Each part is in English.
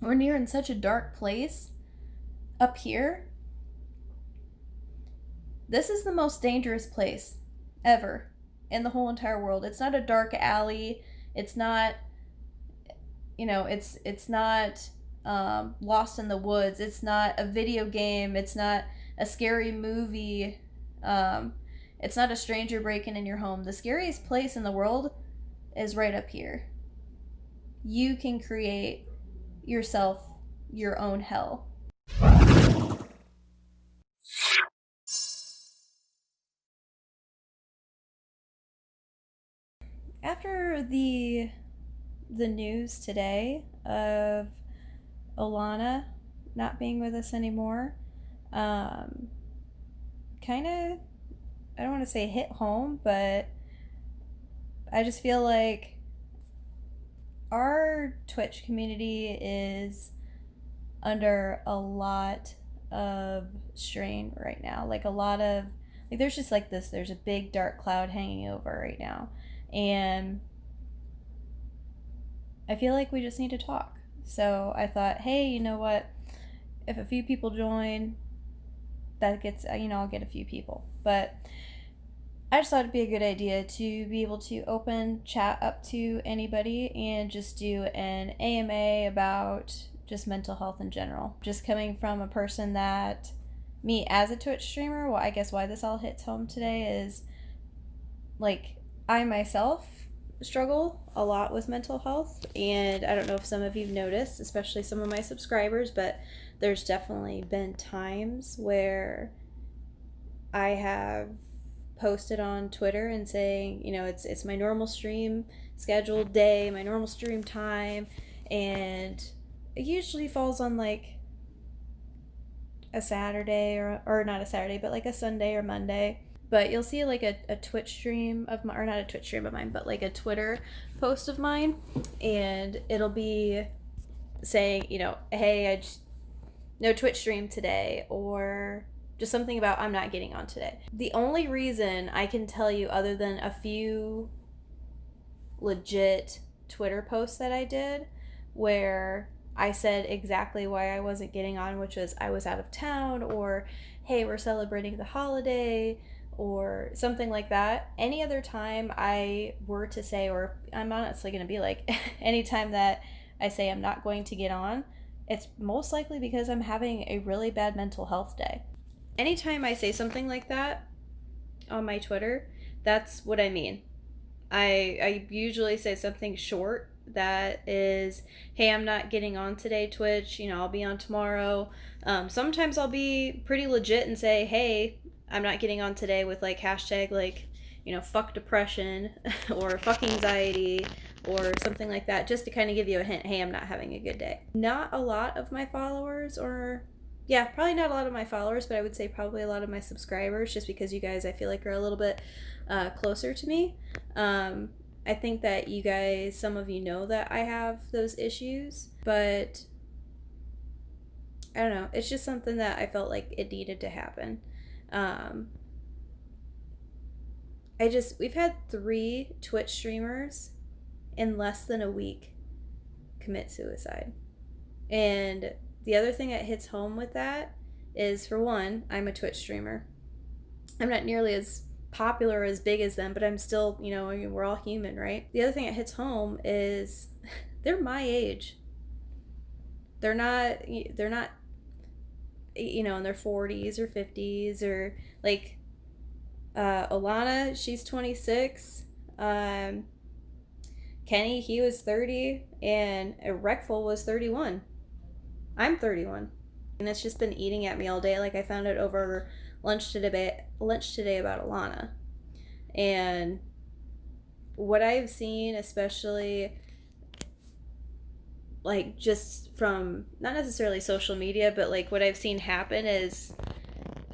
when you're in such a dark place up here, this is the most dangerous place ever in the whole entire world. It's not a dark alley. It's not, it's not Lost in the Woods. It's not a video game. It's not a scary movie. Um, it's not a stranger breaking in your home. The scariest place in the world is right up here. You can create yourself your own hell. After the news today of Olana not being with us anymore, um, kind of, I don't want to say hit home, but I just feel like our Twitch community is under a lot of strain right now. Like a lot of, like, there's just like this, there's a big dark cloud hanging over right now. And I feel like we just need to talk. So I thought, hey, you know what? If a few people join, that gets, I'll get a few people. But I just thought it'd be a good idea to be able to open chat up to anybody and just do an AMA about just mental health in general. Just coming from a person that, me as a Twitch streamer, well, I guess why this all hits home today is like I myself struggle a lot with mental health, and I don't know if some of you've noticed, especially some of my subscribers, but there's definitely been times where I have posted on Twitter and saying, it's my normal stream scheduled day, my normal stream time, and it usually falls on like a Saturday or not a Saturday, but like a Sunday or Monday. But you'll see like a Twitch stream of mine, or not a Twitch stream of mine, but like a Twitter post of mine, and it'll be saying, hey, no Twitch stream today, or just something about I'm not getting on today. The only reason I can tell you, other than a few legit Twitter posts that I did where I said exactly why I wasn't getting on, which was I was out of town, or hey, we're celebrating the holiday, or something like that. Any other time I were to say, or I'm honestly going to be like, anytime that I say I'm not going to get on, it's most likely because I'm having a really bad mental health day. Anytime I say something like that on my Twitter, that's what I mean. I usually say something short that is, hey, I'm not getting on today, Twitch, I'll be on tomorrow. Sometimes I'll be pretty legit and say, hey, I'm not getting on today, with like hashtag like, fuck depression or fuck anxiety or something like that, just to kind of give you a hint, hey, I'm not having a good day. Not a lot of my followers, or yeah, probably not a lot of my followers, but I would say probably a lot of my subscribers, just because you guys, I feel like, are a little bit closer to me. I think that you guys, some of you know that I have those issues, but I don't know. It's just something that I felt like it needed to happen. Um, we've had 3 Twitch streamers in less than a week commit suicide. And the other thing that hits home with that is, for one, I'm a Twitch streamer. I'm not nearly as popular or as big as them, but I'm still, we're all human, right? The other thing that hits home is they're my age. They're not in their 40s or 50s, or like Alana, she's 26. Kenny, he was 30, and Reckful was 31. I'm 31. And it's just been eating at me all day. Like, I found it over lunch today about Alana. And what I've seen, especially like just from not necessarily social media, but like what I've seen happen, is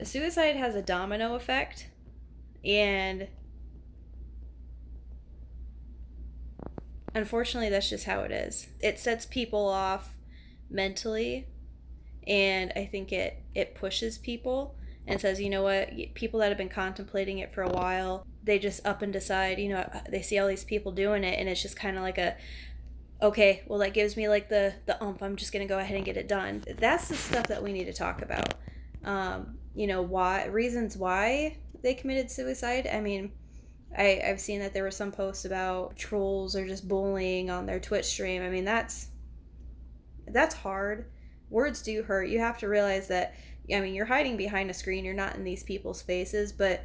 suicide has a domino effect. And unfortunately, that's just how it is. It sets people off mentally, and I think it pushes people and says, you know what, people that have been contemplating it for a while, they just up and decide, they see all these people doing it, and it's just kind of like okay, well, that gives me like the I'm just gonna go ahead and get it done. That's the stuff that we need to talk about. Why reasons why they committed suicide. I mean, I've seen that there were some posts about trolls or just bullying on their Twitch stream. I mean, that's hard. Words do hurt. You have to realize that, I mean, you're hiding behind a screen, you're not in these people's faces, but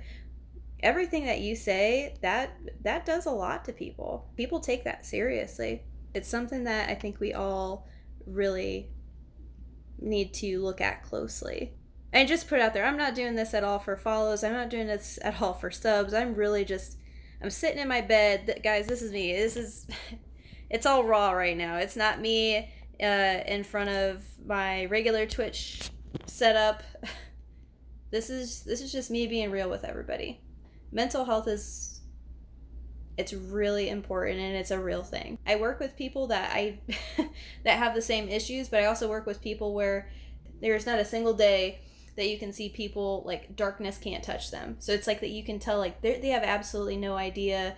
everything that you say, that does a lot to people. People take that seriously. It's something that I think we all really need to look at closely. And just put it out there, I'm not doing this at all for follows. I'm not doing this at all for subs. I'm sitting in my bed. Guys, this is me. It's all raw right now. It's not me in front of my regular Twitch setup. This is just me being real with everybody. Mental health it's really important, and it's a real thing. I work with people that that have the same issues, but I also work with people where there's not a single day that you can see people like darkness can't touch them. So it's like that you can tell like they have absolutely no idea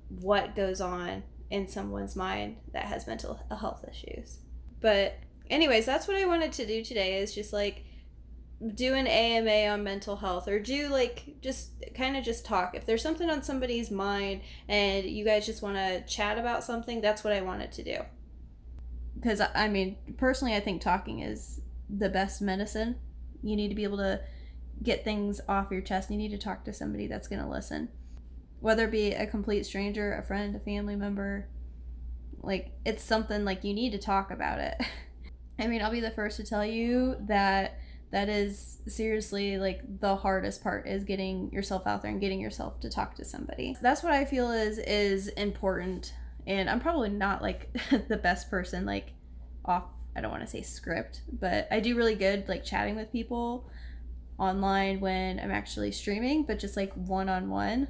what goes on in someone's mind that has mental health issues. But anyways, that's what I wanted to do today, is just like do an AMA on mental health, or do like just kind of just talk. If there's something on somebody's mind and you guys just want to chat about something, that's what I wanted to do. Because I mean, personally, I think talking is the best medicine. You need to be able to get things off your chest. You need to talk to somebody that's going to listen, whether it be a complete stranger, a friend, a family member. Like, it's something like you need to talk about it. I mean, I'll be the first to tell you that is seriously like the hardest part, is getting yourself out there and getting yourself to talk to somebody. That's what I feel is important. And I'm probably not like the best person like off, I don't want to say script, but I do really good like chatting with people online when I'm actually streaming, but just like one-on-one.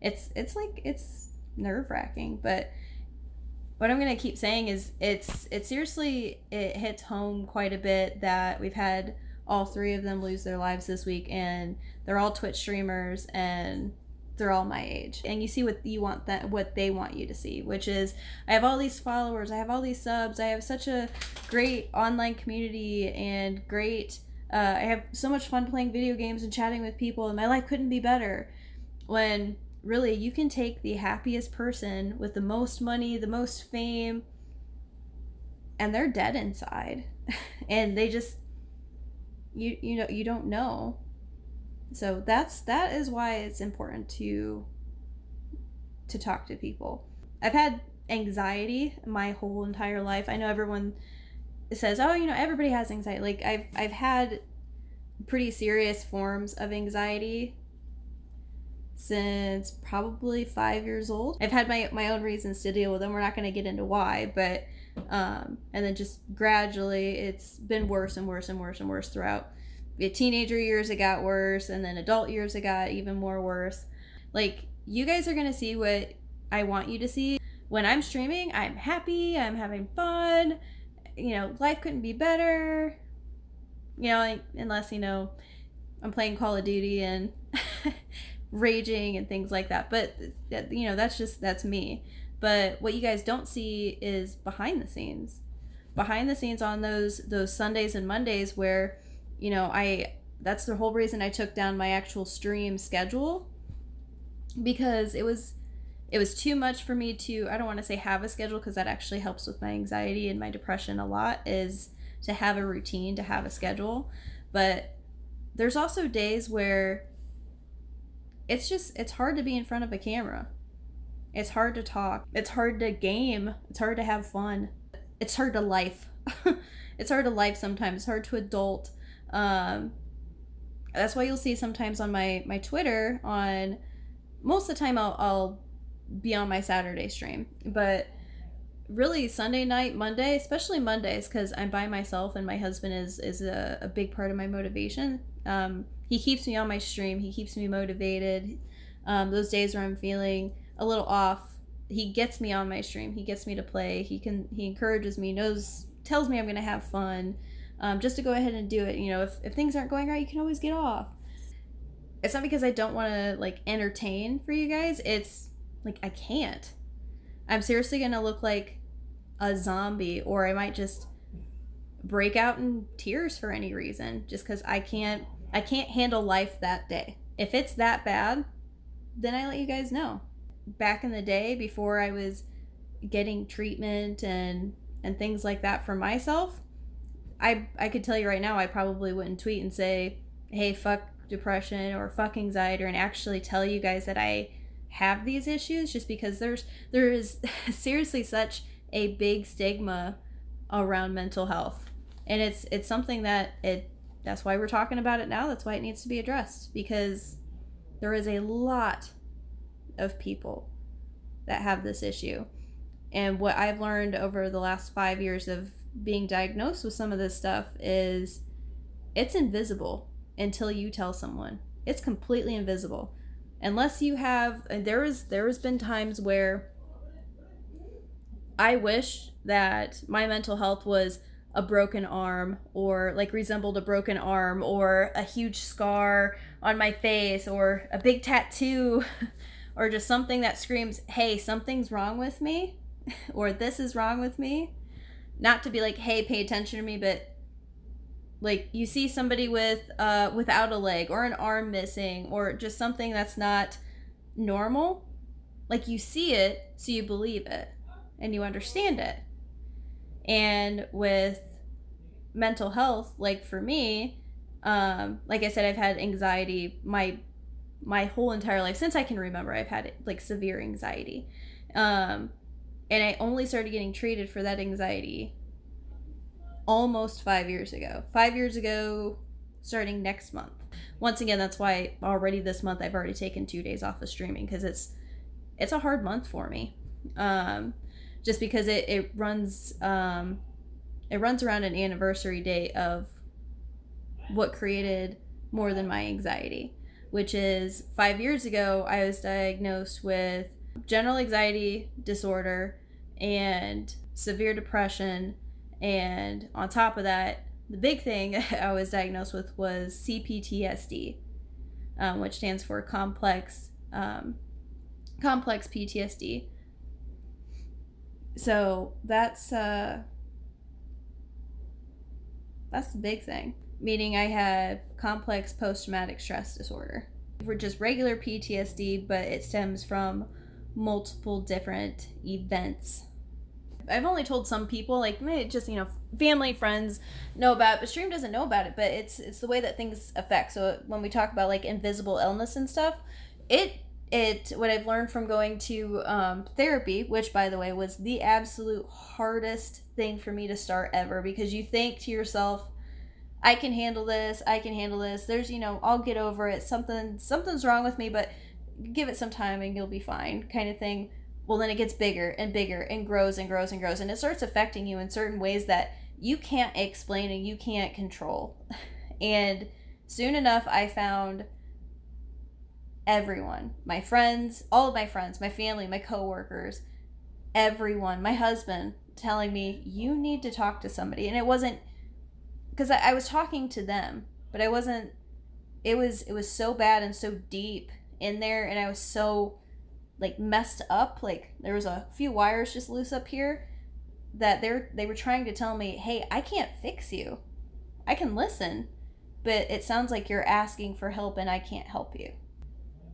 it's nerve-wracking, but what I'm going to keep saying is it's seriously, it hits home quite a bit that we've had all three of them lose their lives this week, and they're all Twitch streamers, and they're all my age. And you see what they want you to see, which is I have all these followers, I have all these subs, I have such a great online community, and great I have so much fun playing video games and chatting with people, and my life couldn't be better. When really, you can take the happiest person with the most money, the most fame, and they're dead inside. And they just, you don't know. So that is why it's important to talk to people. I've had anxiety my whole entire life. I know everyone says, oh, everybody has anxiety. Like, I've had pretty serious forms of anxiety since probably 5 years old. I've had my own reasons to deal with them. We're not going to get into why, but and then just gradually it's been worse and worse and worse and worse throughout the teenager years. It got worse, and then adult years it got even more worse. Like, you guys are going to see what I want you to see. When I'm streaming, I'm happy, I'm having fun, life couldn't be better, unless I'm playing Call of Duty and raging and things like that. But that's me. But what you guys don't see is behind the scenes on those Sundays and Mondays where that's the whole reason I took down my actual stream schedule, because it was too much for me to, I don't want to say have a schedule, because that actually helps with my anxiety and my depression a lot, is to have a routine, to have a schedule. But there's also days where it's hard to be in front of a camera. It's hard to talk. It's hard to game. It's hard to have fun. It's hard to life. It's hard to life sometimes. It's hard to adult. That's why you'll see sometimes on my Twitter, on most of the time I'll be on my Saturday stream, but really Sunday night, Monday, especially Mondays, because I'm by myself and my husband is a big part of my motivation. He keeps me on my stream. He keeps me motivated. Those days where I'm feeling a little off, he gets me on my stream. He gets me to play. He encourages me, tells me I'm going to have fun, just to go ahead and do it. If things aren't going right, you can always get off. It's not because I don't want to like entertain for you guys. It's like I can't. I'm seriously going to look like a zombie, or I might just break out in tears for any reason just because I can't handle life that day. If it's that bad, then I let you guys know. Back in the day, before I was getting treatment and things like that for myself, I could tell you right now, I probably wouldn't tweet and say, hey, fuck depression or fuck anxiety, and actually tell you guys that I have these issues, just because there is seriously such a big stigma around mental health. And it's something that's why we're talking about it now. That's why it needs to be addressed, because there is a lot of people that have this issue. And what I've learned over the last 5 years of being diagnosed with some of this stuff is it's invisible until you tell someone. It's completely invisible. Unless you have, and there has been times where I wish that my mental health was a broken arm, or like resembled a broken arm, or a huge scar on my face, or a big tattoo, or just something that screams, hey, something's wrong with me, or this is wrong with me. Not to be like, hey, pay attention to me, but like you see somebody without a leg or an arm missing, or just something that's not normal, like you see it, so you believe it and you understand it. And with mental health, like for me, like I said, I've had anxiety my whole entire life. Since I can remember, I've had like severe anxiety. And I only started getting treated for that anxiety almost 5 years ago. 5 years ago, starting next month. Once again, that's why already this month I've already taken 2 days off of streaming, because it's a hard month for me. Just because it runs around an anniversary date of what created more than my anxiety, which is 5 years ago I was diagnosed with general anxiety disorder and severe depression, and on top of that, the big thing I was diagnosed with was CPTSD, which stands for complex PTSD. So that's the big thing. Meaning I have complex post-traumatic stress disorder. For just regular PTSD, but it stems from multiple different events. I've only told some people, like just, family, friends know about it, but Stream doesn't know about it, but it's the way that things affect. So when we talk about like invisible illness and stuff, what I've learned from going to therapy, which by the way was the absolute hardest thing for me to start ever, because you think to yourself, I can handle this. There's, I'll get over it. Something's wrong with me, but give it some time and you'll be fine, kind of thing. Well, then it gets bigger and bigger and grows and grows and grows, and it starts affecting you in certain ways that you can't explain and you can't control. And soon enough, I found everyone, my friends, all of my friends, my family, my coworkers, everyone, my husband, telling me, you need to talk to somebody. And it wasn't because I was talking to them, but I wasn't. It was so bad and so deep in there, and I was so like messed up. Like there was a few wires just loose up here that they were trying to tell me, hey, I can't fix you. I can listen, but it sounds like you're asking for help and I can't help you.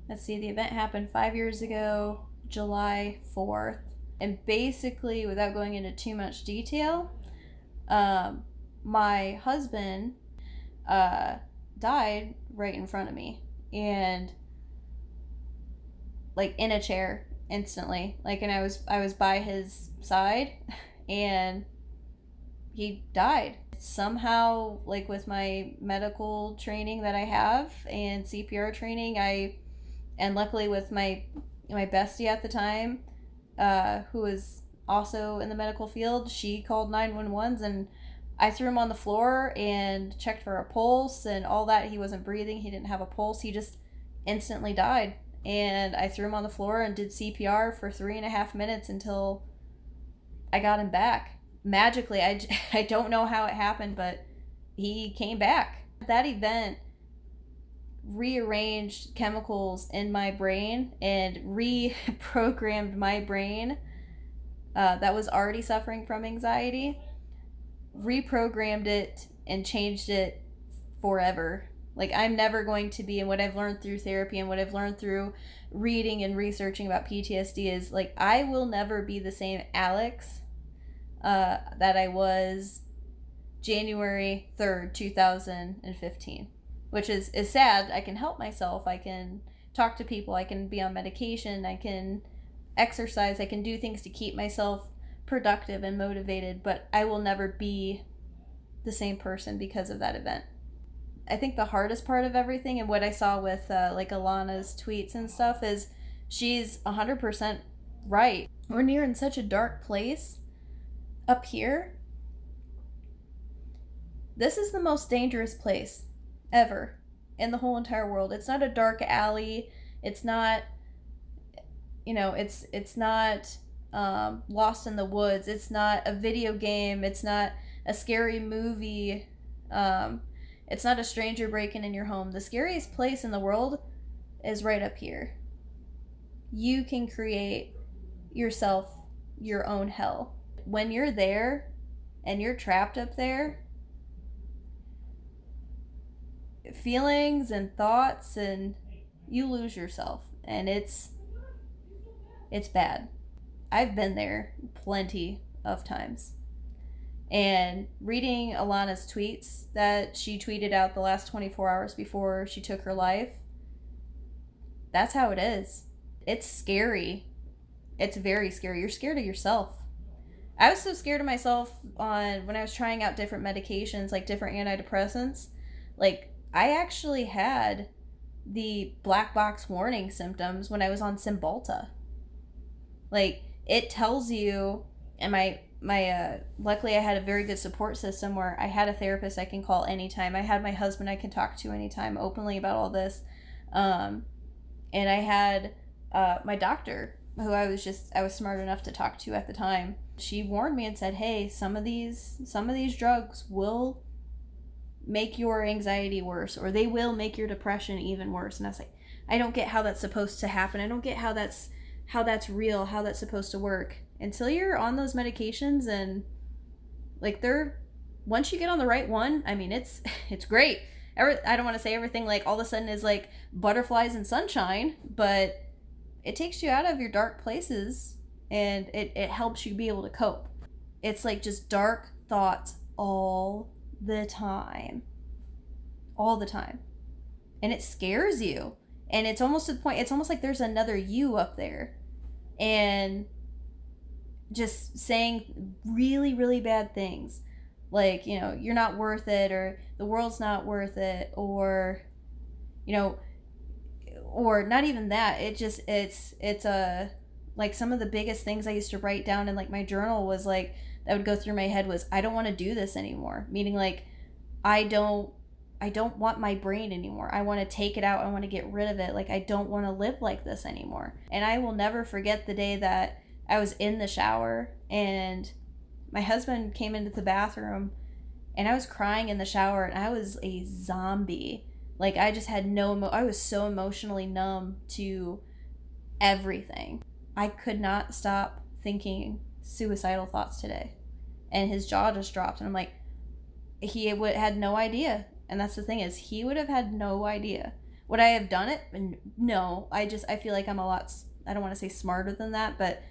Let's see, the event happened 5 years ago, July 4th. And basically, without going into too much detail, my husband died right in front of me. And like in a chair instantly. Like, and I was by his side and he died. Somehow, like with my medical training that I have and CPR training, and luckily with my bestie at the time, who was also in the medical field, she called 911s, and I threw him on the floor and checked for a pulse and all that. He wasn't breathing. He didn't have a pulse. He just instantly died. And I threw him on the floor and did CPR for 3.5 minutes until I got him back. Magically, I don't know how it happened, but he came back. That event rearranged chemicals in my brain and reprogrammed my brain that was already suffering from anxiety, reprogrammed it and changed it forever. Like, I'm never going to be, and what I've learned through therapy and what I've learned through reading and researching about PTSD is, like, I will never be the same Alex that I was January 3rd, 2015, which is sad. I can help myself. I can talk to people. I can be on medication. I can exercise. I can do things to keep myself productive and motivated, but I will never be the same person because of that event. I think the hardest part of everything, and what I saw with like Alana's tweets and stuff, is she's 100% right. When you're in such a dark place up here, this is the most dangerous place ever in the whole entire world. It's not a dark alley. It's not, it's not Lost in the Woods. It's not a video game. It's not a scary movie. It's not a stranger breaking in your home. The scariest place in the world is right up here. You can create yourself your own hell. When you're there and you're trapped up there, feelings and thoughts, and you lose yourself, and it's bad. I've been there plenty of times. And reading Alana's tweets that she tweeted out the last 24 hours before she took her life, that's how it is. It's scary. It's very scary. You're scared of yourself. I was so scared of myself when I was trying out different medications, like different antidepressants. Like, I actually had the black box warning symptoms when I was on Cymbalta. Like, it tells you, and my luckily I had a very good support system where I had a therapist I can call anytime. I had my husband I can talk to anytime openly about all this. And I had my doctor, who I was smart enough to talk to at the time. She warned me and said, hey, some of these drugs will make your anxiety worse, or they will make your depression even worse. And I was like, I don't get how that's supposed to happen. I don't get how that's real, how that's supposed to work. Until you're on those medications, and like, once you get on the right one, I mean, it's great. I don't want to say everything like all of a sudden is like butterflies and sunshine, but it takes you out of your dark places, and it helps you be able to cope. It's like just dark thoughts all the time. And it scares you. And it's almost to the point, it's almost like there's another you up there. And just saying really, really bad things. Like, you're not worth it, or the world's not worth it, or, or not even that. It's like, some of the biggest things I used to write down in like my journal was like, that would go through my head was, I don't want to do this anymore. Meaning, like, I don't want my brain anymore. I want to take it out. I want to get rid of it. Like, I don't want to live like this anymore. And I will never forget the day that I was in the shower and my husband came into the bathroom, and I was crying in the shower, and I was a zombie. Like, I just had I was so emotionally numb to everything. I could not stop thinking suicidal thoughts today. And his jaw just dropped, and I'm like, he had no idea. And that's the thing, is he would have had no idea. Would I have done it? No. I feel like I'm a lot, I don't want to say smarter than that, but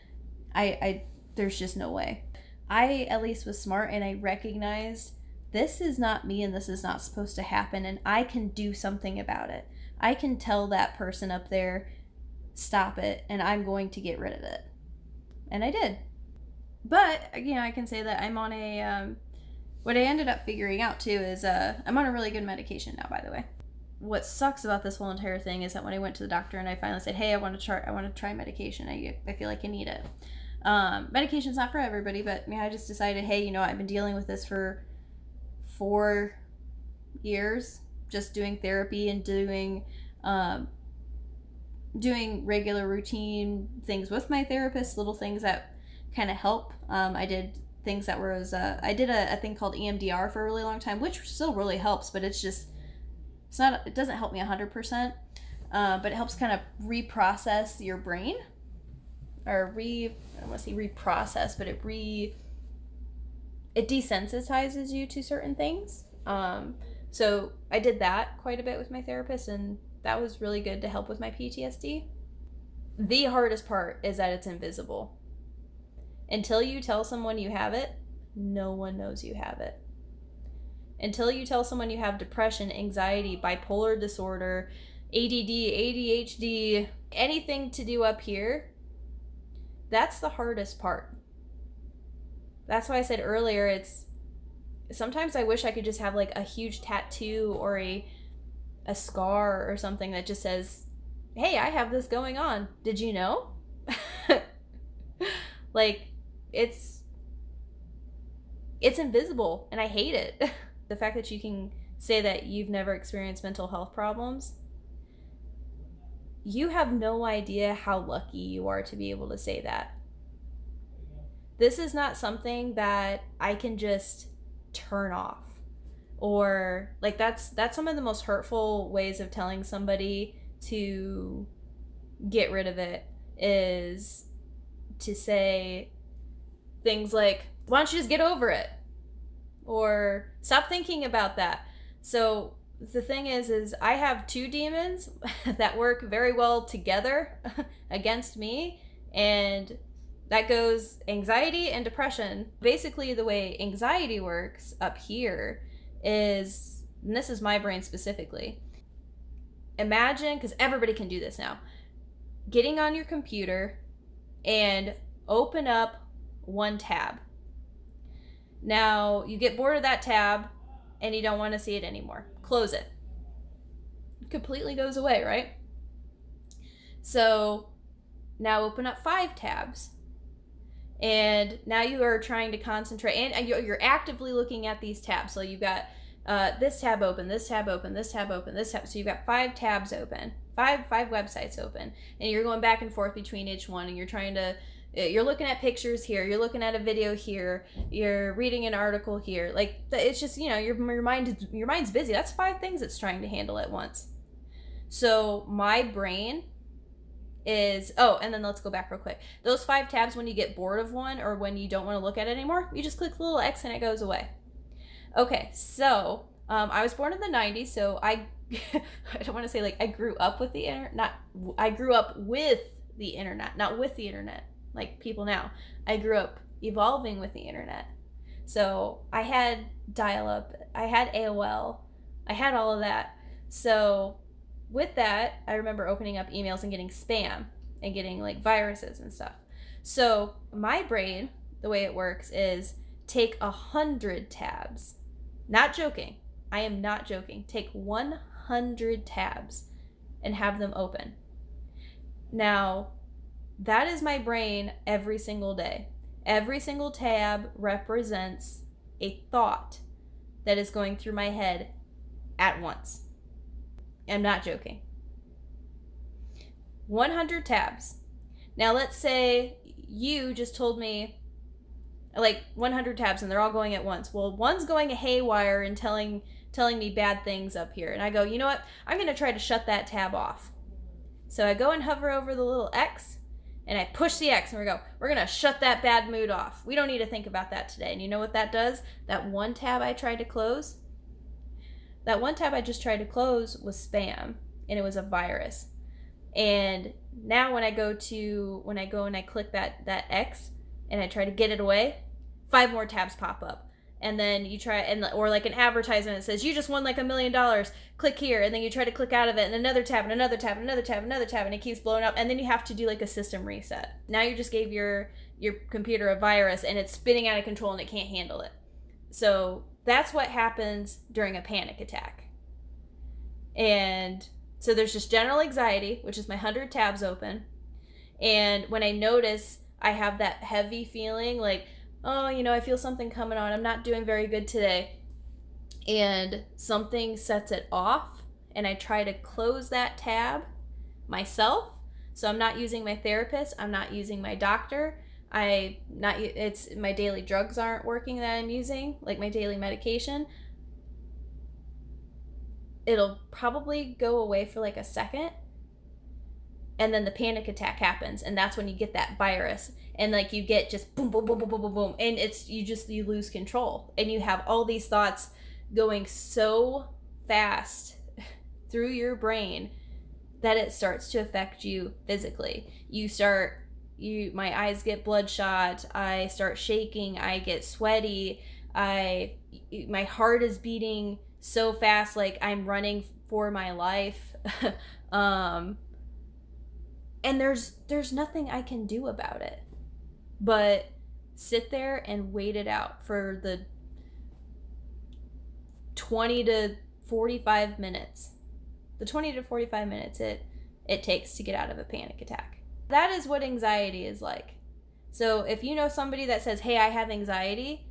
there's just no way. I at least was smart, and I recognized this is not me, and this is not supposed to happen, and I can do something about it. I can tell that person up there, stop it, and I'm going to get rid of it. And I did. But, I can say that I'm on what I ended up figuring out too is I'm on a really good medication now, by the way. What sucks about this whole entire thing is that when I went to the doctor and I finally said, hey, I want to try medication. I feel like I need it. Medication's not for everybody, but I just decided, hey, I've been dealing with this for 4 years, just doing therapy and doing regular routine things with my therapist, little things that kind of help. I did things that were I did a thing called EMDR for a really long time, which still really helps, but it doesn't help me 100%, but it helps kind of reprocess your brain. or I don't want to say reprocess, but it desensitizes you to certain things. So I did that quite a bit with my therapist, and that was really good to help with my PTSD. The hardest part is that it's invisible. Until you tell someone you have it, no one knows you have it. Until you tell someone you have depression, anxiety, bipolar disorder, ADD, ADHD, anything to do up here, that's the hardest part. That's why I said earlier, sometimes I wish I could just have like a huge tattoo or a scar or something that just says, hey, I have this going on. Did you know? Like, it's invisible, and I hate it. The fact that you can say that you've never experienced mental health problems, you have no idea how lucky you are to be able to say that. This is not something that I can just turn off. Or, like, that's some of the most hurtful ways of telling somebody to get rid of it, is to say things like, why don't you just get over it? Or stop thinking about that. So the thing is I have two demons that work very well together against me, and that goes anxiety and depression. Basically, the way anxiety works up here is, and this is my brain specifically, imagine, because everybody can do this now, getting on your computer and open up one tab. Now, you get bored of that tab and you don't want to see it anymore. Close it. It completely goes away, right? So now open up 5 tabs. And now you are trying to concentrate, and you're actively looking at these tabs. So you've got this tab open, this tab open, this tab open, this tab. So you've got 5 tabs open, five websites open, and you're going back and forth between each one, and you're looking at pictures here, you're looking at a video here, you're reading an article here. Like, it's just, your mind's busy. That's 5 things it's trying to handle at once. So my brain is, and then let's go back real quick. Those 5 tabs, when you get bored of one or when you don't want to look at it anymore, you just click the little X and it goes away. Okay, so I was born in the 90s, so I don't want to say like I grew up with the internet. I grew up with the internet, not with the internet like people now. I grew up evolving with the internet. So I had dial-up, I had AOL, I had all of that. So with that, I remember opening up emails and getting spam and getting like viruses and stuff. So my brain, the way it works is take 100 tabs. Not joking. I am not joking. Take 100 tabs and have them open. Now, that is my brain every single day. Every single tab represents a thought that is going through my head at once. I'm not joking. 100 tabs. Now let's say you just told me like 100 tabs and they're all going at once. Well, one's going haywire and telling me bad things up here. And I go, you know what? I'm going to try to shut that tab off. So I go and hover over the little X and I push the X and we're going to shut that bad mood off. We don't need to think about that today. And you know what that does? That one tab I tried to close, that one tab I just tried to close was spam, and it was a virus. And now when I go and I click that X and I try to get it away, 5 more tabs pop up. And then you try, or like an advertisement that says, you just won like $1 million, click here. And then you try to click out of it, and another tab, and another tab, and another tab, and another tab, and it keeps blowing up. And then you have to do like a system reset. Now you just gave your computer a virus, and it's spinning out of control and it can't handle it. So that's what happens during a panic attack. And so there's just general anxiety, which is my 100 tabs open. And when I notice I have that heavy feeling like, oh, I feel something coming on, I'm not doing very good today, and something sets it off, and I try to close that tab myself. So I'm not using my therapist, I'm not using my doctor, it's my daily drugs aren't working that I'm using, like my daily medication. It'll probably go away for like a second, and then the panic attack happens, and that's when you get that virus, and like you get just boom boom boom boom boom boom boom, and it's you lose control, and you have all these thoughts going so fast through your brain that it starts to affect you physically. My eyes get bloodshot, I start shaking, I get sweaty, my heart is beating so fast, like I'm running for my life. And there's nothing I can do about it but sit there and wait it out for the 20 to 45 minutes. The 20 to 45 minutes it takes to get out of a panic attack. That is what anxiety is like. So if you know somebody that says, hey, I have anxiety,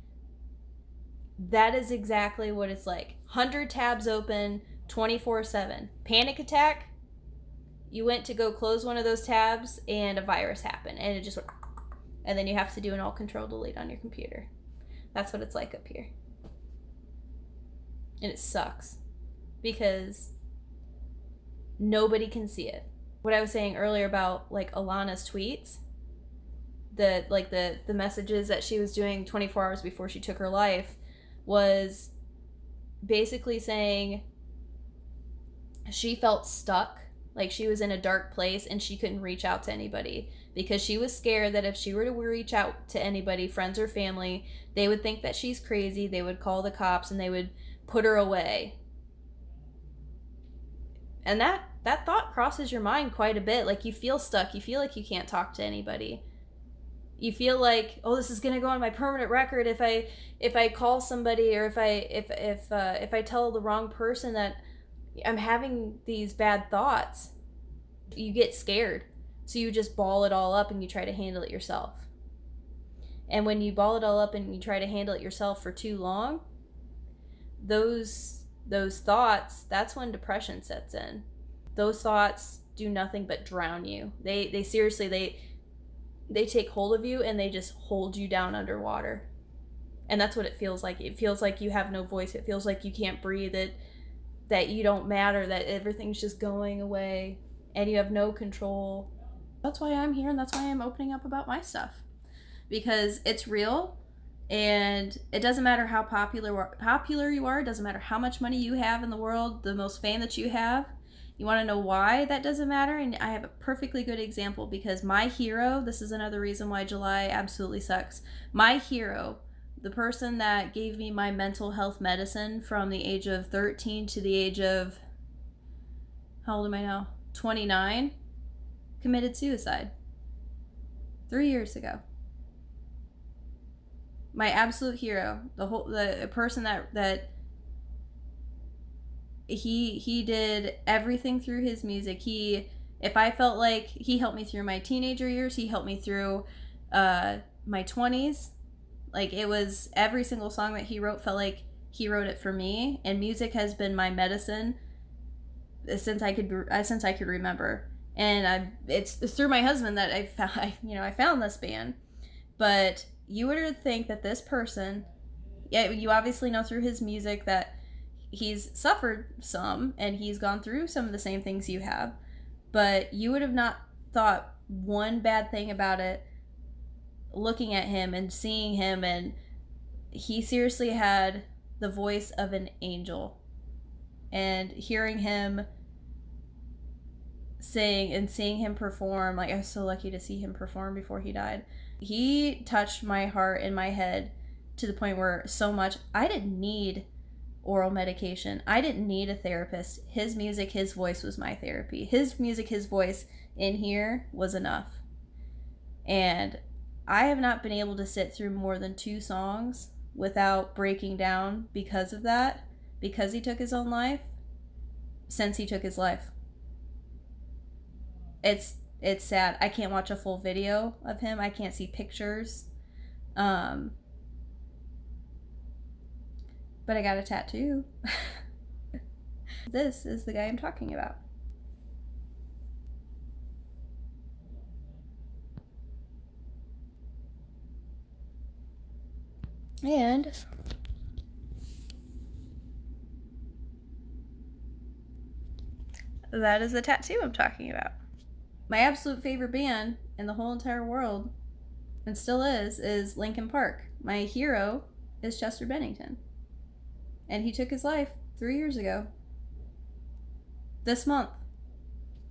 that is exactly what it's like. 100 tabs open, 24/7. Panic attack, you went to go close one of those tabs and a virus happened, and it just went, and then you have to do an all control delete on your computer. That's what it's like up here. And it sucks because nobody can see it. What I was saying earlier about like Alana's tweets, the messages that she was doing 24 hours before she took her life, was basically saying she felt stuck, like she was in a dark place and she couldn't reach out to anybody because she was scared that if she were to reach out to anybody, friends or family, they would think that she's crazy, they would call the cops, and they would put her away. And that thought crosses your mind quite a bit. Like, you feel stuck, you feel like you can't talk to anybody, you feel like, oh, this is gonna go on my permanent record if I call somebody, or if I tell the wrong person that I'm having these bad thoughts. You get scared, so you just ball it all up and you try to handle it yourself. And when you ball it all up and you try to handle it yourself for too long, those thoughts, that's when depression sets in. Those thoughts do nothing but drown you. They seriously, they take hold of you and they just hold you down underwater. And that's what it feels like. It feels like you have no voice. It feels like you can't breathe. That you don't matter, that everything's just going away and you have no control. That's why I'm here, and that's why I'm opening up about my stuff. Because it's real, and it doesn't matter how popular you are, it doesn't matter how much money you have in the world, the most fame that you have. You want to know why that doesn't matter? And I have a perfectly good example, because my hero, this is another reason why July absolutely sucks. My hero, the person that gave me my mental health medicine from the age of 13 to the age of, how old am I now? 29, committed suicide 3 years ago. My absolute hero, the person that he did everything through his music. If I felt like he helped me through my teenager years, he helped me through my 20s. Like, it was every single song that he wrote felt like he wrote it for me, and music has been my medicine since I could remember. And it's through my husband that I found this band. But you would think that this person, yeah, you obviously know through his music that he's suffered some and he's gone through some of the same things you have, but you would have not thought one bad thing about it looking at him and seeing him. And he seriously had the voice of an angel, and hearing him sing and seeing him perform, like, I was so lucky to see him perform before he died. He touched my heart and my head to the point where so much I didn't need oral medication. I didn't need a therapist. His music, his voice was my therapy. His music, his voice in here was enough. And I have not been able to sit through more than 2 songs without breaking down because of that, because he took his own life, since he took his life. It's sad. I can't watch a full video of him. I can't see pictures. But I got a tattoo. This is the guy I'm talking about. And that is the tattoo I'm talking about. My absolute favorite band in the whole entire world, and still is Linkin Park. My hero is Chester Bennington. And he took his life 3 years ago. This month.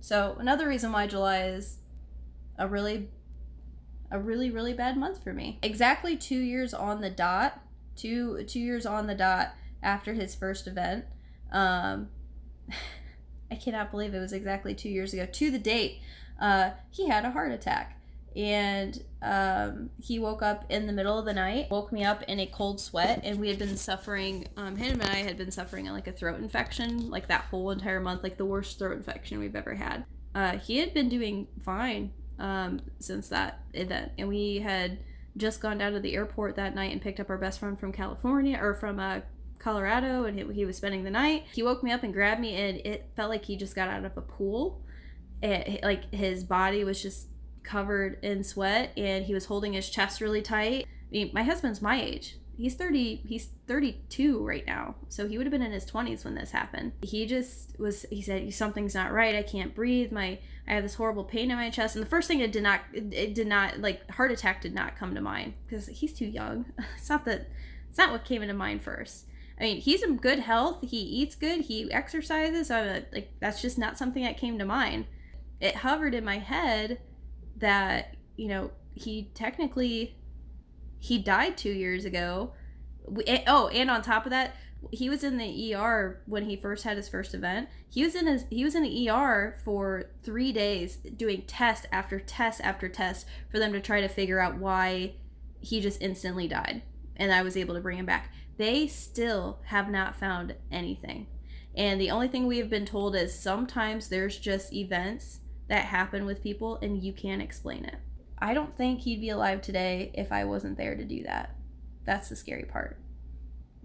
So another reason why July is a really bad month for me. Exactly 2 years on the dot. Two years on the dot after his first event. I cannot believe it was exactly 2 years ago. To the date, he had a heart attack. And he woke up in the middle of the night, woke me up in a cold sweat, and we had been suffering, him and I had been suffering like a throat infection, like that whole entire month, like the worst throat infection we've ever had. He had been doing fine since that event, and we had just gone down to the airport that night and picked up our best friend from California, or from Colorado, and he was spending the night. He woke me up and grabbed me, and it felt like he just got out of a pool. Like his body was just covered in sweat, and he was holding his chest really tight. I mean, my husband's my age. He's 32 right now, so he would have been in his 20s when this happened. He said, something's not right, I can't breathe, I have this horrible pain in my chest. And the first thing, it did not like, heart attack did not come to mind, because he's too young. It's not what came into mind first. I mean, he's in good health, he eats good, he exercises, so like, that's just not something that came to mind. It hovered in my head that, he died 2 years ago. And on top of that, he was in the ER when he first had his first event. He was in the ER for 3 days doing test after test after test for them to try to figure out why he just instantly died. And I was able to bring him back. They still have not found anything. And the only thing we have been told is sometimes there's just events that happen with people and you can't explain it. I don't think he'd be alive today if I wasn't there to do that. That's the scary part.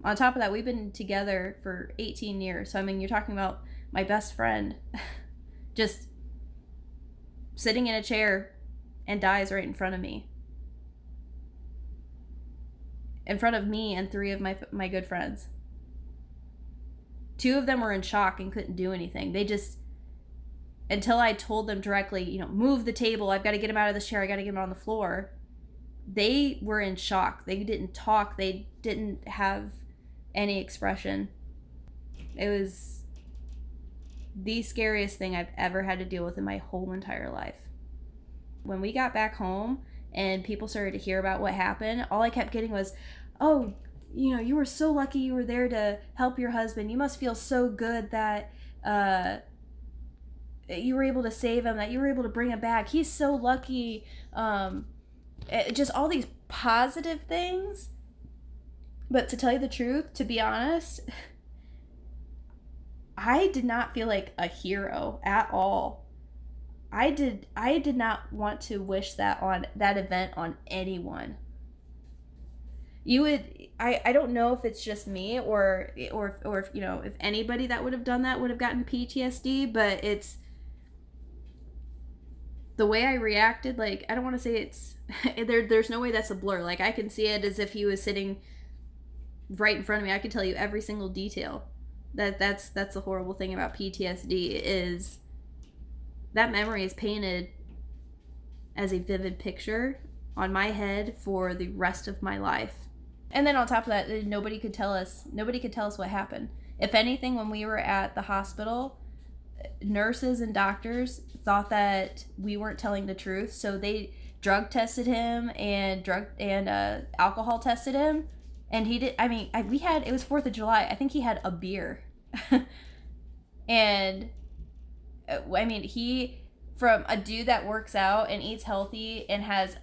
On top of that, we've been together for 18 years. So, I mean, you're talking about my best friend just sitting in a chair and dies right in front of me. In front of me and 3 of my good friends. 2 of them were in shock and couldn't do anything. They just, until I told them directly, move the table, I've got to get him out of this chair, I got to get him on the floor. They were in shock. They didn't talk. They didn't have any expression. It was the scariest thing I've ever had to deal with in my whole entire life. When we got back home and people started to hear about what happened, all I kept getting was, oh, you were so lucky you were there to help your husband. You must feel so good that you were able to save him, that you were able to bring him back. He's so lucky. Just all these positive things. But to tell you the truth, to be honest, I did not feel like a hero at all. I did not want to wish that event on anyone. I don't know if it's just me or if anybody that would have done that would have gotten PTSD, but it's the way I reacted. Like, I don't want to say it's there's no way that's a blur. Like, I can see it as if he was sitting right in front of me. I could tell you every single detail. That's the horrible thing about PTSD, is that memory is painted as a vivid picture on my head for the rest of my life. And then on top of that, nobody could tell us what happened. If anything, when we were at the hospital, nurses and doctors thought that we weren't telling the truth, so they drug tested him and alcohol tested him, and he did. I mean, it was 4th of July. I think he had a beer, and I mean, he, from a dude that works out and eats healthy and has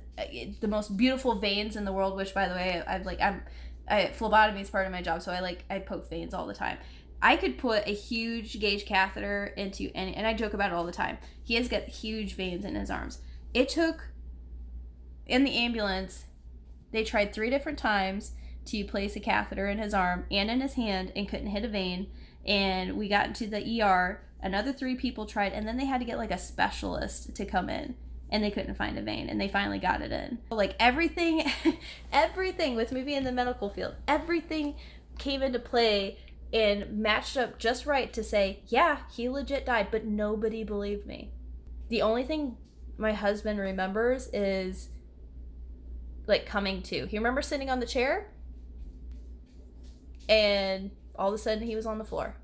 the most beautiful veins in the world, which, by the way, phlebotomy is part of my job, so I poke veins all the time. I could put a huge gauge catheter into any, and I joke about it all the time. He has got huge veins in his arms. It took, in the ambulance, they tried 3 different times to place a catheter in his arm and in his hand and couldn't hit a vein. And we got into the ER. Another 3 people tried, and then they had to get like a specialist to come in, and they couldn't find a vein, and they finally got it in. Like, everything with me being in the medical field, everything came into play and matched up just right to say, yeah, he legit died, but nobody believed me. The only thing my husband remembers is like coming to. He remembers sitting on the chair, and all of a sudden he was on the floor.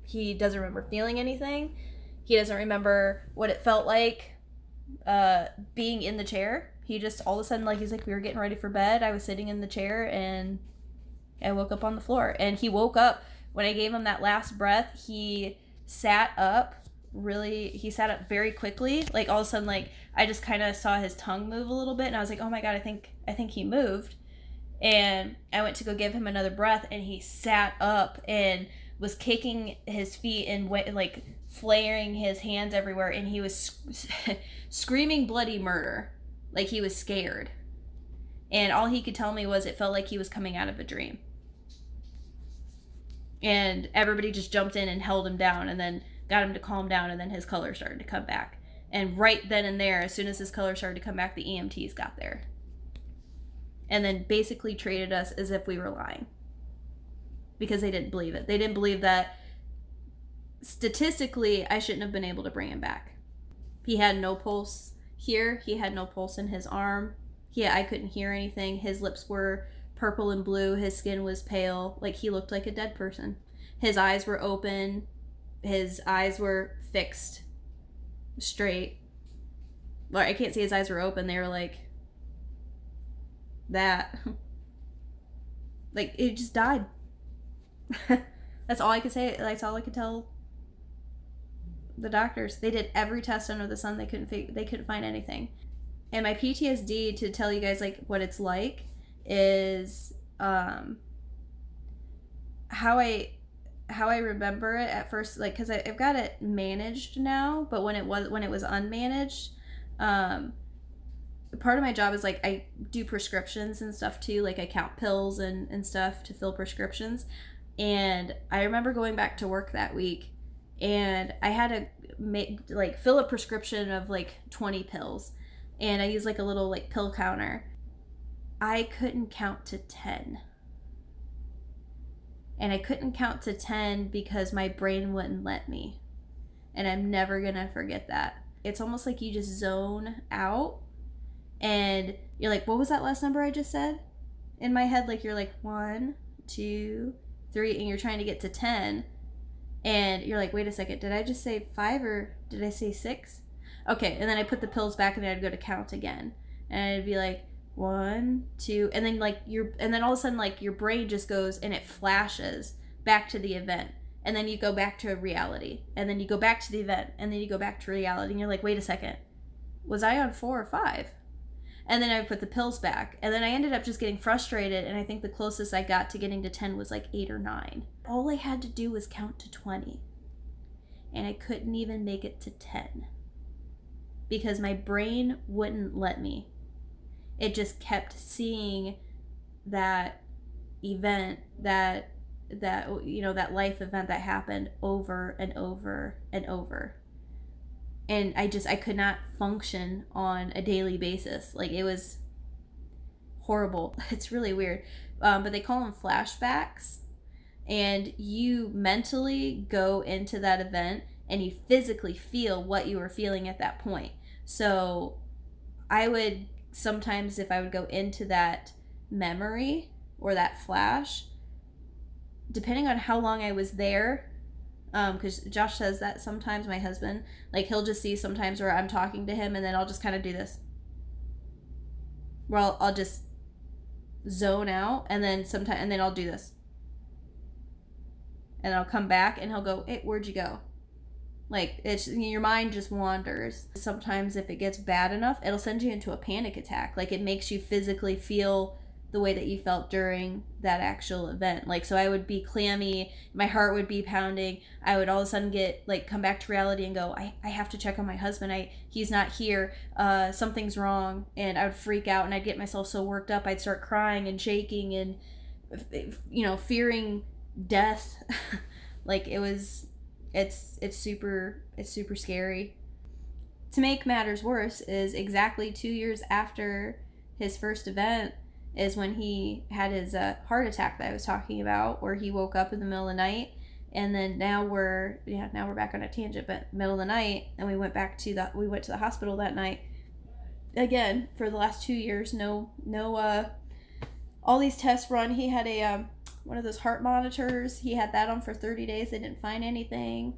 He doesn't remember feeling anything. He doesn't remember what it felt like being in the chair. He just all of a sudden, like, he's like, we were getting ready for bed. I was sitting in the chair and I woke up on the floor. And he woke up when I gave him that last breath. He sat up very quickly. Like, all of a sudden, like, I just kind of saw his tongue move a little bit, and I was like, oh my God, I think he moved. And I went to go give him another breath, and he sat up and was kicking his feet and like flaring his hands everywhere, and he was screaming bloody murder, like he was scared. And all he could tell me was it felt like he was coming out of a dream. And everybody just jumped in and held him down, and then got him to calm down, and then his color started to come back. And right then and there, as soon as his color started to come back, the EMTs got there. And then basically treated us as if we were lying. Because they didn't believe it. They didn't believe that statistically I shouldn't have been able to bring him back. He had no pulse here. He had no pulse in his arm. I couldn't hear anything. His lips were purple and blue. His skin was pale. Like, he looked like a dead person. His eyes were open. His eyes were fixed straight. Like, I can't say his eyes were open. They were like that. Like, it just died. That's all I could say. That's all I could tell the doctors. They did every test under the sun. They couldn't find anything. And my PTSD, to tell you guys like what it's like, is how I remember it at first, like, because I've got it managed now, but when it was unmanaged, part of my job is like I do prescriptions and stuff too, like I count pills and stuff to fill prescriptions. And I remember going back to work that week, and I had to fill a prescription of like 20 pills, and I used like a little like pill counter. I couldn't count to 10. And I couldn't count to 10 because my brain wouldn't let me. And I'm never gonna forget that. It's almost like you just zone out, and you're like, what was that last number I just said? In my head, like, you're like 1, 2, 3, and you're trying to get to 10, and you're like, wait a second, did I just say 5 or did I say 6? Okay, and then I put the pills back, and then I'd go to count again, and I'd be like 1, 2, and then and then all of a sudden, like, your brain just goes and it flashes back to the event, and then you go back to reality, and then you go back to the event, and then you go back to reality, and you're like, wait a second, was I on 4 or 5? And then I put the pills back, and then I ended up just getting frustrated, and I think the closest I got to getting to 10 was like 8 or 9. All I had to do was count to 20, and I couldn't even make it to 10 because my brain wouldn't let me. It just kept seeing that event, that life event that happened over and over and over. And I could not function on a daily basis. Like, it was horrible. It's really weird. But they call them flashbacks. And you mentally go into that event and you physically feel what you were feeling at that point. So I would sometimes, if I would go into that memory or that flash, depending on how long I was there, because Josh says that sometimes, my husband, like, he'll just see sometimes where I'm talking to him, and then I'll just kind of do this, where I'll just zone out, and then I'll do this, and I'll come back, and he'll go, hey, where'd you go? Like, it's, your mind just wanders. Sometimes if it gets bad enough, it'll send you into a panic attack. Like, it makes you physically feel the way that you felt during that actual event. Like, so I would be clammy, my heart would be pounding, I would all of a sudden come back to reality and go, I have to check on my husband, he's not here, something's wrong, and I would freak out, and I'd get myself so worked up, I'd start crying and shaking and, fearing death. Like, it's super scary. To make matters worse is exactly 2 years after his first event is when he had his heart attack that I was talking about, where he woke up in the middle of the night, and then now we're back on a tangent, but middle of the night, and we went to the hospital that night, again, for the last 2 years, all these tests run. He had a one of those heart monitors. He had that on for 30 days. They didn't find anything.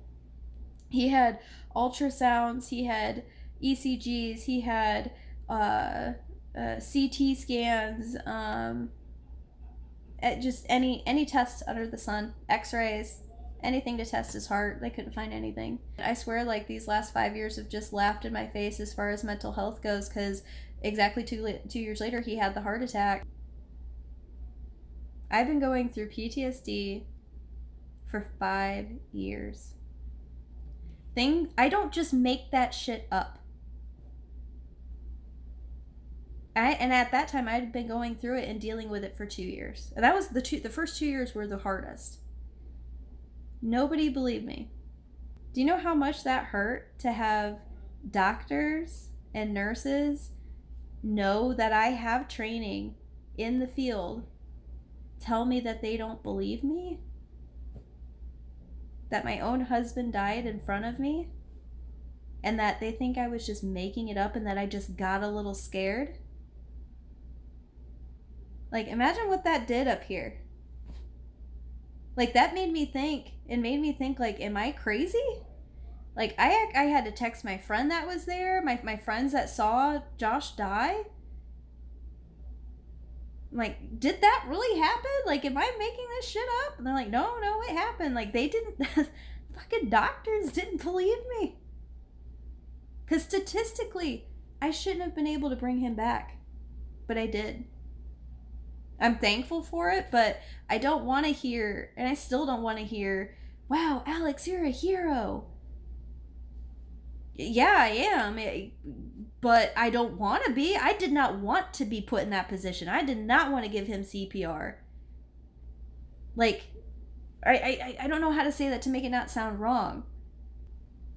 He had ultrasounds. He had ECGs. He had CT scans. Just any test under the sun, X-rays, anything to test his heart. They couldn't find anything. I swear, like, these last 5 years have just laughed in my face as far as mental health goes, because exactly 2 years later, he had the heart attack. I've been going through PTSD for 5 years. I don't just make that shit up. And at that time, I'd been going through it and dealing with it for 2 years. And that was the first 2 years were the hardest. Nobody believed me. Do you know how much that hurt to have doctors and nurses know that I have training in the field tell me that they don't believe me? That my own husband died in front of me? And that they think I was just making it up and that I just got a little scared? Like, imagine what that did up here. Like, that made me think, like, am I crazy? Like, I had to text my friend that was there, my friends that saw Josh die. I'm like, did that really happen? Like, am I making this shit up? And they're like, no, it happened. Like, they didn't, fucking doctors didn't believe me. Because statistically, I shouldn't have been able to bring him back. But I did. I'm thankful for it, but I don't want to hear, and I still don't want to hear, wow, Alex, you're a hero. Yeah, I am, but I don't want to be. I did not want to be put in that position. I did not want to give him CPR. Like, I don't know how to say that to make it not sound wrong.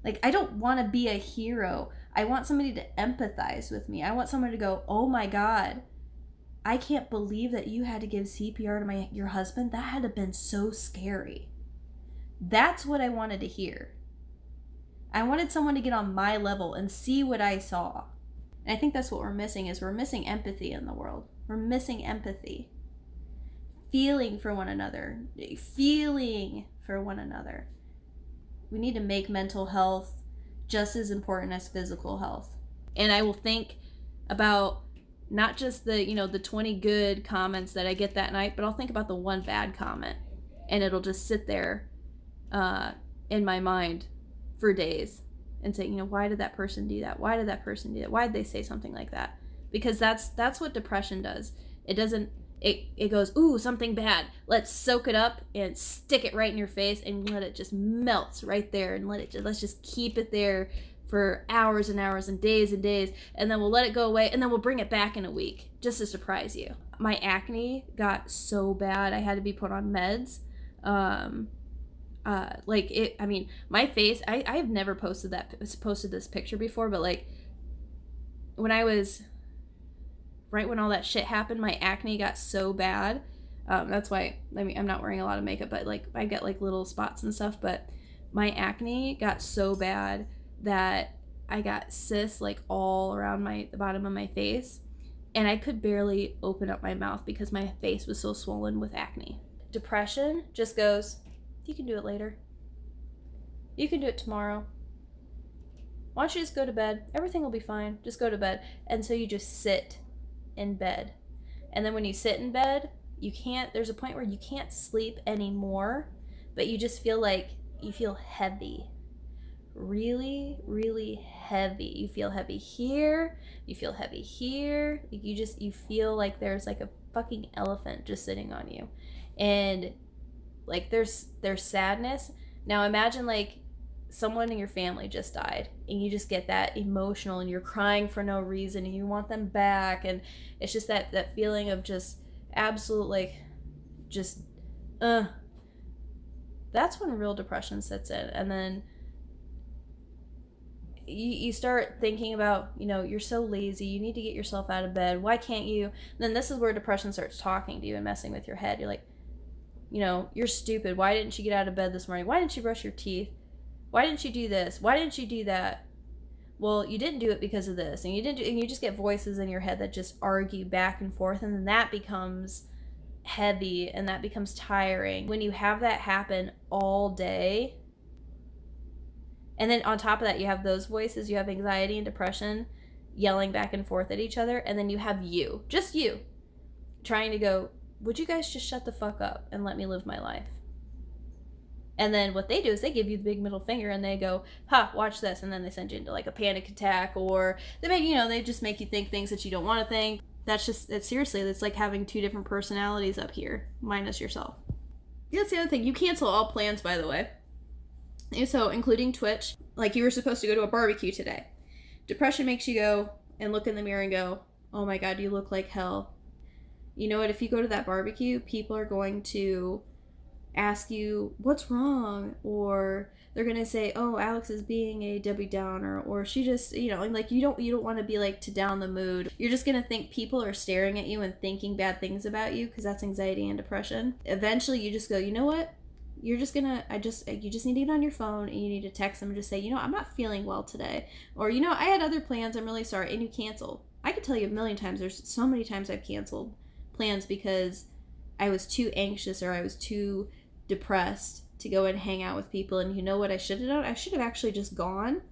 Like, I don't want to be a hero. I want somebody to empathize with me. I want someone to go, oh my God, I can't believe that you had to give CPR to your husband. That had to have been so scary. That's what I wanted to hear. I wanted someone to get on my level and see what I saw. And I think that's what we're missing, is we're missing empathy in the world. We're missing empathy. Feeling for one another. Feeling for one another. We need to make mental health just as important as physical health. And I will think about not just the 20 good comments that I get that night, but I'll think about the one bad comment. And it'll just sit there in my mind for days and say, why did that person do that? Why did that person do that? Why did they say something like that? Because that's what depression does. It doesn't, it goes, ooh, something bad. Let's soak it up and stick it right in your face and let it just melt right there, and let's just keep it there for hours and hours and days, and then we'll let it go away, and then we'll bring it back in a week just to surprise you. My acne got so bad I had to be put on meds. My face, I've never posted this picture before, but like when I was right when all that shit happened, my acne got so bad. That's why, I'm not wearing a lot of makeup, but like I get like little spots and stuff, but my acne got so bad that I got cysts like all around the bottom of my face, and I could barely open up my mouth because my face was so swollen with acne. Depression just goes, you can do it later. You can do it tomorrow. Why don't you just go to bed? Everything will be fine. Just go to bed. And so you just sit in bed. And then when you sit in bed, there's a point where you can't sleep anymore, but you just feel like you feel heavy. Really, really heavy. You feel heavy here. You feel heavy here. You feel like there's like a fucking elephant just sitting on you. And like there's sadness. Now imagine like someone in your family just died and you just get that emotional and you're crying for no reason and you want them back, and it's just that feeling of just absolute like just that's when real depression sets in. And then you start thinking about, you're so lazy, you need to get yourself out of bed, why can't you? And then this is where depression starts talking to you and messing with your head. You're like, you're stupid, why didn't you get out of bed this morning? Why didn't you brush your teeth? Why didn't you do this? Why didn't you do that? well, you didn't do it because of this, and and you just get voices in your head that just argue back and forth, and then that becomes heavy and that becomes tiring. When you have that happen all day, and then on top of that, you have those voices, you have anxiety and depression yelling back and forth at each other, and then you have just you, trying to go, would you guys just shut the fuck up and let me live my life? And then what they do is they give you the big middle finger and they go, ha, watch this. And then they send you into like a panic attack, or they make, they just make you think things that you don't want to think. Seriously, it's like having two different personalities up here, minus yourself. That's the other thing. You cancel all plans, by the way. So, including Twitch. Like, you were supposed to go to a barbecue today. Depression makes you go and look in the mirror and go, oh my God, you look like hell. You know what? If you go to that barbecue, people are going to ask you what's wrong, or they're gonna say, oh, Alex is being a Debbie Downer, or she just, like, you don't want to be like to down the mood. You're just gonna think people are staring at you and thinking bad things about you, because that's anxiety and depression. Eventually you just go, you know what, you just need to get on your phone and you need to text them and just say, I'm not feeling well today, or I had other plans, I'm really sorry, and you cancel. I could tell you a million times, there's so many times I've canceled plans because I was too anxious or I was too depressed to go and hang out with people. And you know what I should have done? I should have actually just gone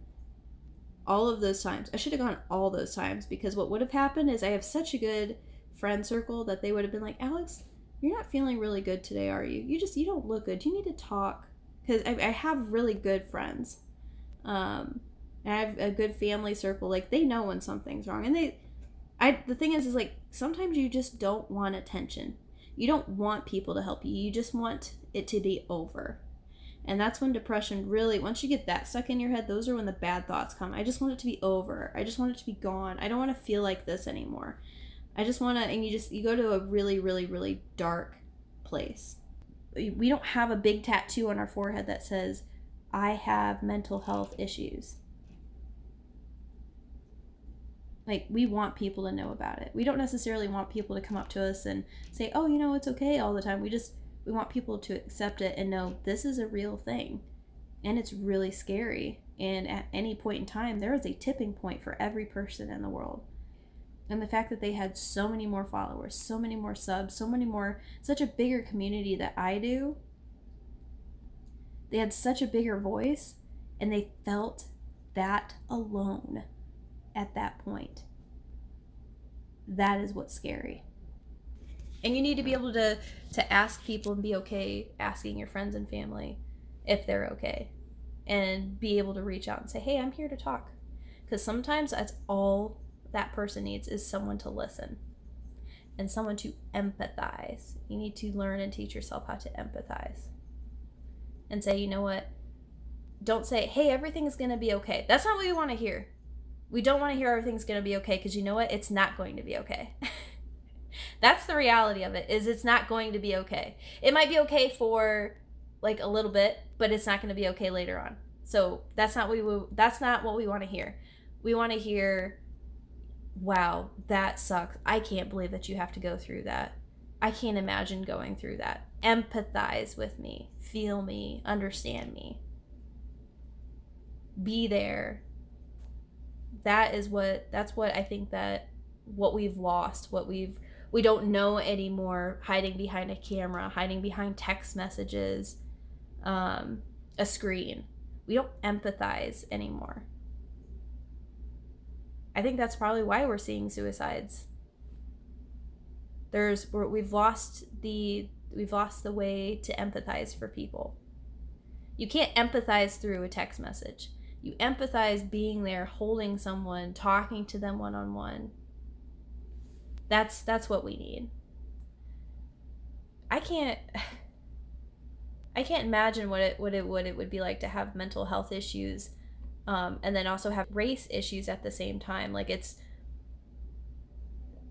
all of those times. I should have gone all those times, because what would have happened is I have such a good friend circle that they would have been like, Alex, you're not feeling really good today, are you? You don't look good. You need to talk. Because I have really good friends. And I have a good family circle. Like, they know when something's wrong. And the thing is like, sometimes you just don't want attention. You don't want people to help you. You just want it to be over. And that's when depression really, once you get that stuck in your head, those are when the bad thoughts come. I just want it to be over. I just want it to be gone. I don't want to feel like this anymore. I just want to, and you go to a really, really, really dark place. We don't have a big tattoo on our forehead that says, I have mental health issues. Like, we want people to know about it. We don't necessarily want people to come up to us and say, oh, it's okay all the time. We want people to accept it and know this is a real thing. And it's really scary. And at any point in time, there is a tipping point for every person in the world. And the fact that they had so many more followers, so many more subs, such a bigger community that I do. They had such a bigger voice, and they felt that alone. At that point, that is what's scary. And you need to be able to ask people and be okay asking your friends and family if they're okay, and be able to reach out and say, hey, I'm here to talk. Because sometimes that's all that person needs, is someone to listen and someone to empathize. You need to learn and teach yourself how to empathize and say, you know what, don't say, hey, everything's gonna be okay. That's not what we want to hear. We don't want to hear everything's going to be okay, because you know what? It's not going to be okay. That's the reality of it, is it's not going to be okay. It might be okay for like a little bit, but it's not going to be okay later on. So that's not what we want to hear. We want to hear, wow, that sucks. I can't believe that you have to go through that. I can't imagine going through that. Empathize with me. Feel me. Understand me. Be there. That's what I think that what we've lost, we don't know anymore, hiding behind a camera, hiding behind text messages, a screen. We don't empathize anymore. I think that's probably why we're seeing suicides. We've lost the way to empathize for people. You can't empathize through a text message. You empathize being there, holding someone, talking to them one-on-one. That's what we need. I can't imagine what it would be like to have mental health issues, and then also have race issues at the same time. Like,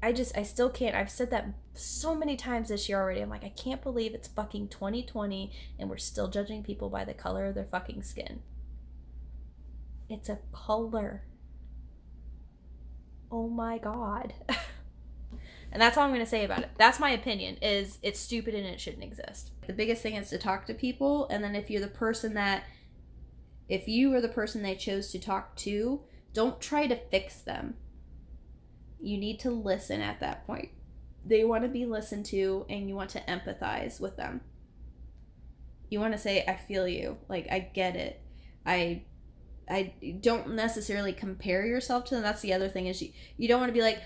I still can't. I've said that so many times this year already. I'm like, I can't believe it's fucking 2020 and we're still judging people by the color of their fucking skin. It's a color. Oh my God. And that's all I'm going to say about it. That's my opinion, is it's stupid and it shouldn't exist. The biggest thing is to talk to people, and then if you are the person they chose to talk to Don't try to fix them. You need to listen at that point. They want to be listened to, and you want to empathize with them. You want to say, I feel you. Like, I get it. I don't necessarily compare yourself to them. That's the other thing, is you don't want to be like,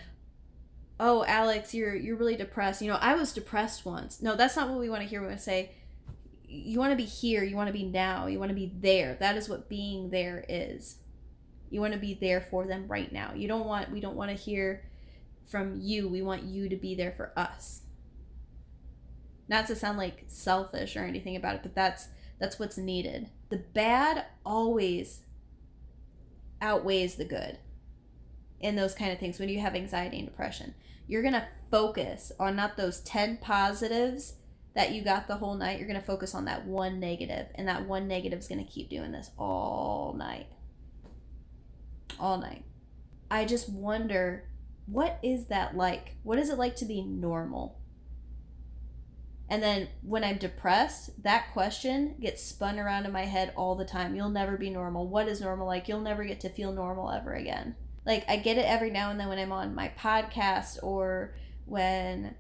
oh, Alex, you're really depressed. I was depressed once. No, that's not what we want to hear. We want to say, you want to be here. You want to be now. You want to be there. That is what being there is. You want to be there for them right now. We don't want to hear from you. We want you to be there for us. Not to sound like selfish or anything about it, but that's what's needed. The bad always outweighs the good in those kind of things. When you have anxiety and depression, you're going to focus on not those 10 positives that you got the whole night. You're going to focus on that one negative, and that one negative is going to keep doing this all night. All night. I just wonder, what is that like? What is it like to be normal? And then when I'm depressed, that question gets spun around in my head all the time. You'll never be normal. What is normal like? You'll never get to feel normal ever again. Like, I get it every now and then when I'm on my podcast, or when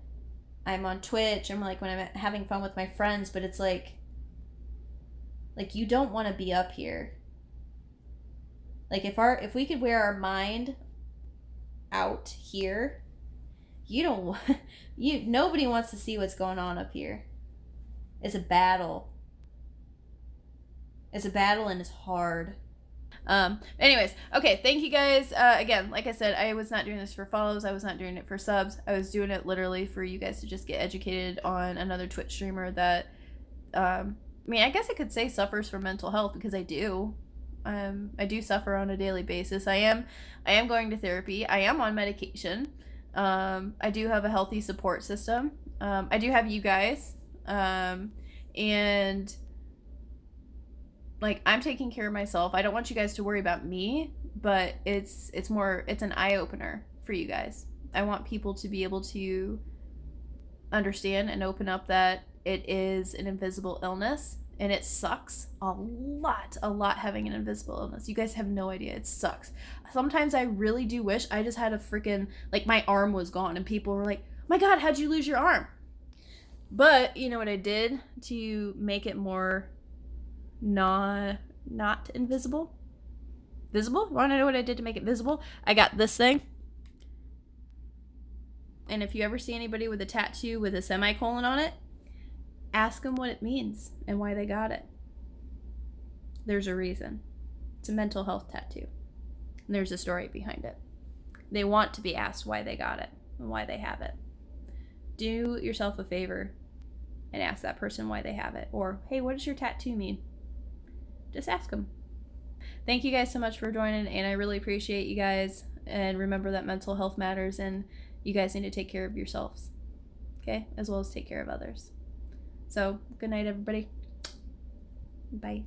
I'm on Twitch, and like when I'm having fun with my friends, but it's like you don't want to be up here. Like, if we could wear our mind out here, nobody wants to see what's going on up here. It's a battle. It's a battle, and it's hard. Anyways, okay, thank you guys. Again, like I said, I was not doing this for follows. I was not doing it for subs. I was doing it literally for you guys to just get educated on another Twitch streamer that, I guess I could say suffers from mental health, because I do. I do suffer on a daily basis. I am going to therapy. I am on medication. I do have a healthy support system. I do have you guys. And like, I'm taking care of myself. I don't want you guys to worry about me, but it's an eye-opener for you guys. I want people to be able to understand and open up that it is an invisible illness, and it sucks a lot having an invisible illness. You guys have no idea. It sucks. Sometimes I really do wish I just had a freaking, like, my arm was gone, and people were like, my God, how'd you lose your arm? But you know what I did to make it more not invisible? Visible? You want to know what I did to make it visible? I got this thing. And if you ever see anybody with a tattoo with a semicolon on it, ask them what it means and why they got it. There's a reason. It's a mental health tattoo. And there's a story behind it. They want to be asked why they got it and why they have it. Do yourself a favor and ask that person why they have it. Or, hey, what does your tattoo mean? Just ask them. Thank you guys so much for joining, and I really appreciate you guys. And remember that mental health matters, and you guys need to take care of yourselves, okay? As well as take care of others. So, good night, everybody. Bye.